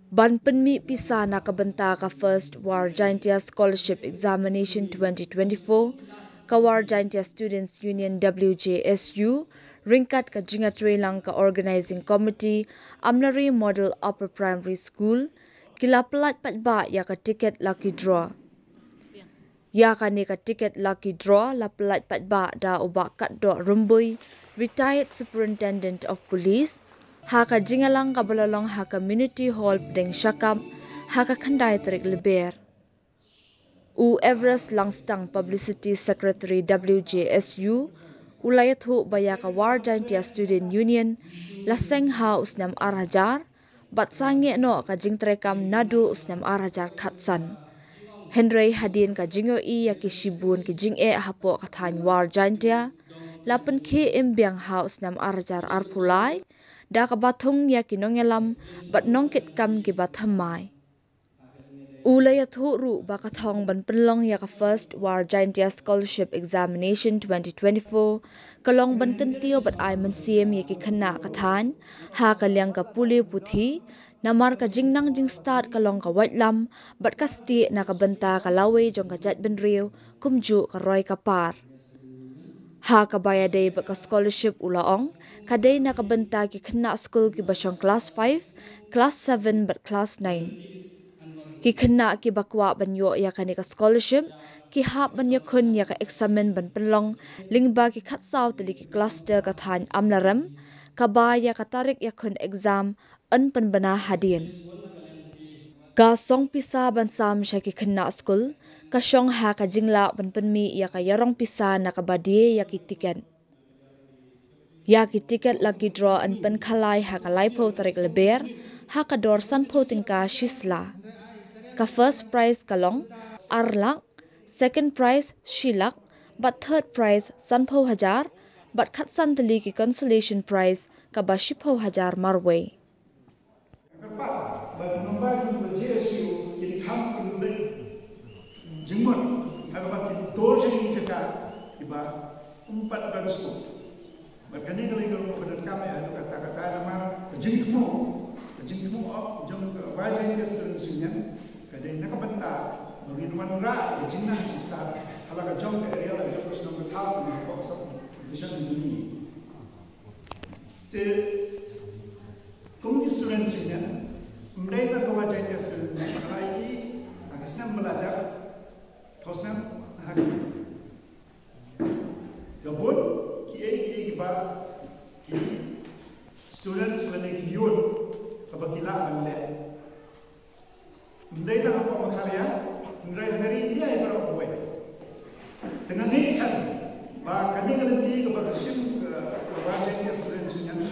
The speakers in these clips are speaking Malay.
Ban penmi pisa na kabenta ka First War Giantia Scholarship Examination 2024 ka War Giantia Students Union WJSU ringkat ka jingatwe lang ka Organizing Committee Amnari Model Upper Primary School kila pelat patba ya ka ticket lucky draw. Ya ka ni ka ticket lucky draw la pelat patba da ubak kat do rumbui retired Superintendent of Police ha ka jingalang ka balalong ha community hall deng syakam ha ka khandai terik leber. U Everest Langstang Publicity Secretary WJSU ulayat hu baya ka War Giantia Student Union laseng ha usnam arajar bat sange no ka jingtrekam nadu usnam arajar khatsan. Henry hadin ka jingo I ya ki shibun ki jing e hapo kathan War Giantia lapen ke imbyang ha usnam arajar arpulai da ka bathung ya ki nongelam bat nongkit kam ki bathamai. Ulayat hu ru bakathong ban penlong ya ka First War Giantia Scholarship Examination 2024 kalong ban tentio bat ai man siem ya ki khana kathan ha kalyang ka puli puthi namar ka jingnang jing start kalong ka wailam bat ka sti na ka benta ka lawe jong ka jat ben riu kumju ka roi ka par. Ha ka baya day ba ka scholarship ulaong kaday na ka benta ki khana school ki basang class 5, class 7 bat class 9. Ki khana ki bakwa banyo ya ka ni ka scholarship ki hap ban ya khun ya ka examen ban penlong lingba ki khatsaw tali ki cluster ka than amlaram ka ba ya ka tarik ya khun exam an pan bana hadin. Ka song pisa ban sam sha ki khana school ka shong ha ka jingla ban penmi ya ka yarong pisa na ka badie ya ki ticket. Ya ki ticket lucky draw an pan khalai ha ka laipo tarik leber ha ka dor san po tingka shisla. Ka first prize kalong arlak, second prize shilak, but third prize sanpo hajar, but khatsan tali ki consolation prize ka bashipo hajar marway. Kadang nakabenta magin ra jinna start halaga jong area la jong kus number top ni box of vision ni te community students ni mereka ko wajah dia student lagi agasnya belajar tosna hak gabut ki ba ki students lagi yun kabakila ande Mendai tak apa makarya, mendai hari dia yang berapa baik. Dengan ini kan, bah kami nanti kepada sim wajah dia studentnya,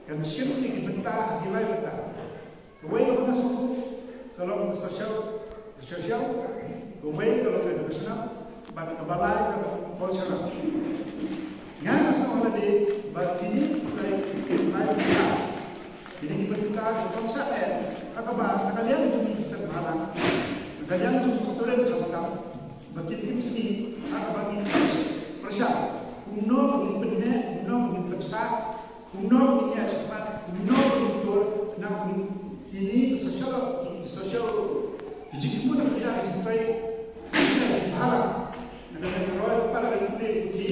kan sim ni bentar, gilai bentar. Kau yang masuk kalau sosial, kau kalau educational, bah kebalai cultural. Yang masuk lagi, bah ini mulai bentar. Jadi bentar, konsep Akaba, kalian itu bisa malang. Kalian itu student kamu begitu mesti akaba ini persia. Kuno benar, kuno besar, kuno ini cepat, kuno itu nak ini sosial. Jadi pun kita sampai malang. Ada roy pada itu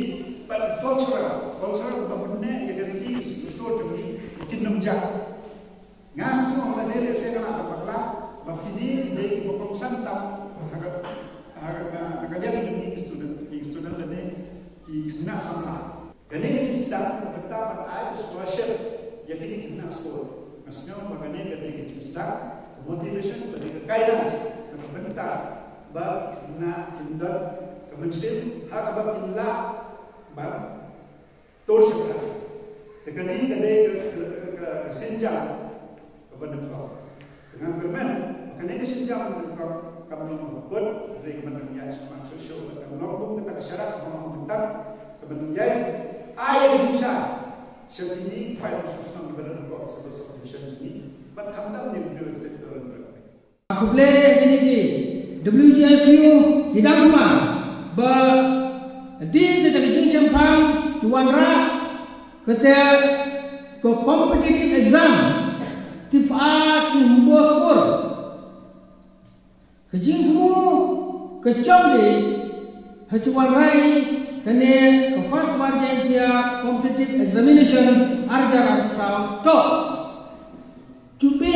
pada cultural benar yang jadi store mungkin 6 jam. Ngan semua orang dia saya nak bakla, bakini dari pokok santam, agak jadi student ini kena sama. Kerana kita sedang bertahap ada scholarship yang ini kena sekolah. Maksudnya makanya ketika kita sedang motivation, ketika guidance, kebentar, bab kena indar, kemensin, hak bab illa, bab torsikan. Kerana ini ketika senjang kepada kau. Dengan bermain, makanya ini sejauh kau kamu membuat dari kementerian semangat sosial dan menolong kita syarat mengentar kementerian ayat bisa seperti pada khususnya kepada kau sebesar ini, berkandang yang beliau sektor berbagai. Aku boleh ini WJSU tidak cuma di dekat Sempang Juan Ra ketika kompetitif exam tipa ki mbor kejing semua kecom di hacuan rai kene ke first margin dia competitive examination arjar sao to cube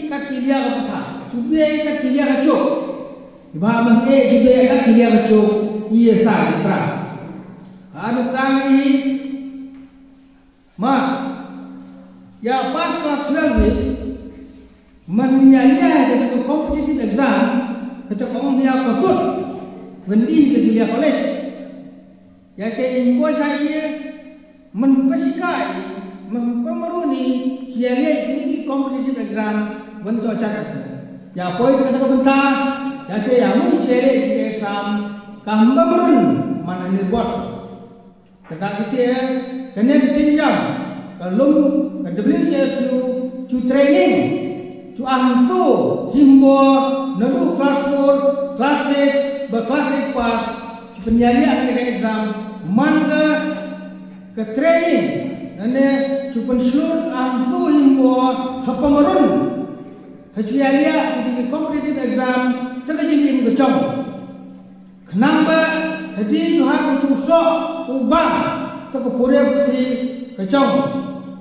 kat dia apa cube kat dia kacuk iba mah cube kat dia kacuk iya sa itra anu tangi ma ya pas kelas 12 ni menyanyi ke competitive exam ketika orang dia kekut vendi ke dia college ya ke ingko saya menpesikai mempermeruni kiale ini competitive exam bentuk catat ya poin kata bentar ya ke yang mun kiale exam kamberun mana ni bos kata kita kena sinjam kalau WJSU to training to ahtu himbo nalu kelas 4 kelas 6 berkelas 8 pas penyanyian dengan exam mangga ke training nane cuman shoot ahtu himbo hapamarun hajialia di competitive exam terkejing bercong kenapa hadi tuhan untuk sok ubah terkepure putih kecong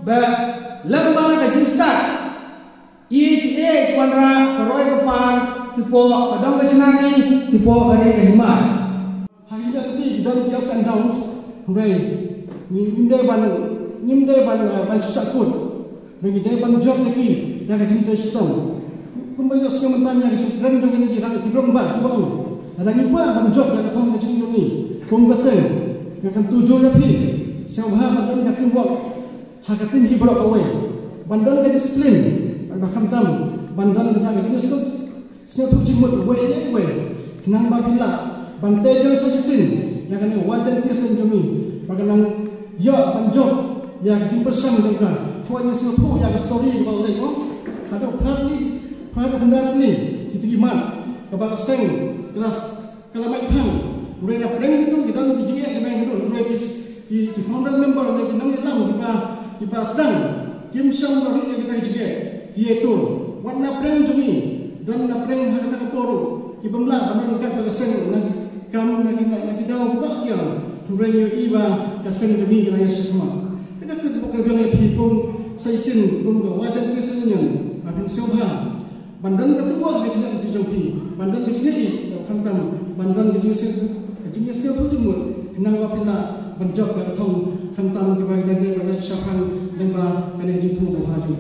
ba lembang ke start each age wanra karoi kepar tipo kadang ke cenani tipo kare ke hima hari nanti dan ups and downs hooray nimde ban sakut bagi dia ban job lagi dah ke cinta stone kumbai dos kementanya ke ren jong ni ran kidong ba bau ada ni ba ban job dah tong ke cinta ni kong besen akan tujuh lebih siapa ban dah buat hakatin hi berapa way bandal ke disiplin bahkan tam bandal ke tak jenis tu setiap jumut way nang babila bantai dan sajisin yang kena wajan kiasan kami bagaimana ya banjok yang jumpa sang mereka tuan yang semua yang story kalau lagi ada perhati benda ni itu gimana kepada seng kelas kelamat pang mereka pernah itu kita lebih jika dengan itu mereka di founder member lagi nang hilang kita sedang kim syam baru yang kita juga yaitu warna pren jumi dan warna pren harga kaporo ibamlah meningkat bersen kamu lagi dalam bagian turunnya iba kesen jumi yang semua kita bukan yang pun saisin pun wajan kesennya abang siapa bandang ketua hajian di jauhi bandang kesini kantam bandang di jauhi siapa jumur kenang wapila benjok bertong tentang kebahagiaan dari syapan lembah kena jumpa haju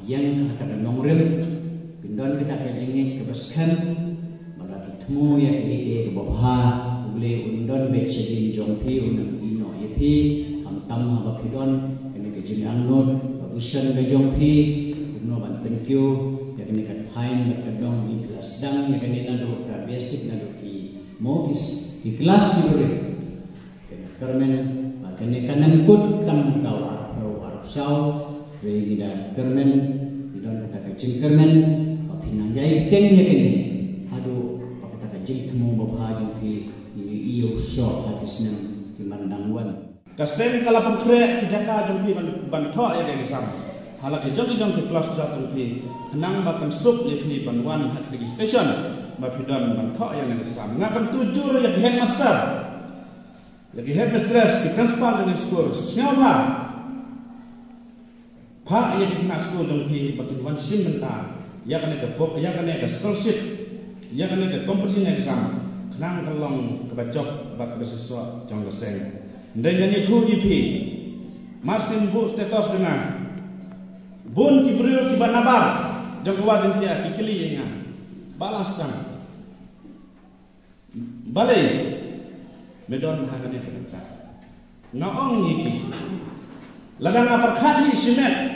yang kata nomoril pindon kita kajingnya kebaskan pada temu ya ke bawah boleh undon becedin jompi undang ino yepi tam apa pindon kena kajing anut bagusan ke jompi uno ban thank you ya kena kat time berkadong di kelas sedang ya kena nado ka basic nado ki modis di kelas ni boleh kermen kena kanangkut kam kawar sau regi dan kermen dan kata kacing kermen pinang jai tengnya kini aduh kata kacing temu bapa jumpi iyo so habis nang dimandangwan kasen kala pemkre kejaka jumpi banto ya exam halak jumpi kelas 1 jumpi kenang bahkan sup ya di banwan hat registration bapidon banto ya exam ngakan tujur ya headmaster lagi headmistress di principal dari school siapa pak yang dikena school jumpi batuan sim bentar ya kan ada book ya kan ada scholarship ya kan ada competition exam kenang kelong kebajok bak bersiswa jong leseng dan nyanyi tu IP masin bu status dengan bun kibriu kibat nabar jong kawatin dia kikili yang balas kan balai medon hakane kena naong iki ladang apar khadi simet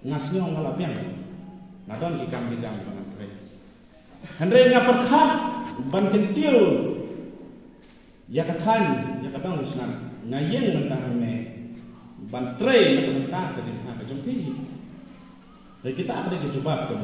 ngasnyo ngalapian nadon ikam bidang panatre andre ngapar khad ban kentiu ya kathan ya katang usnan ngayeng mentah me ban tre mentah ke jumpi kita ada ke jubab ke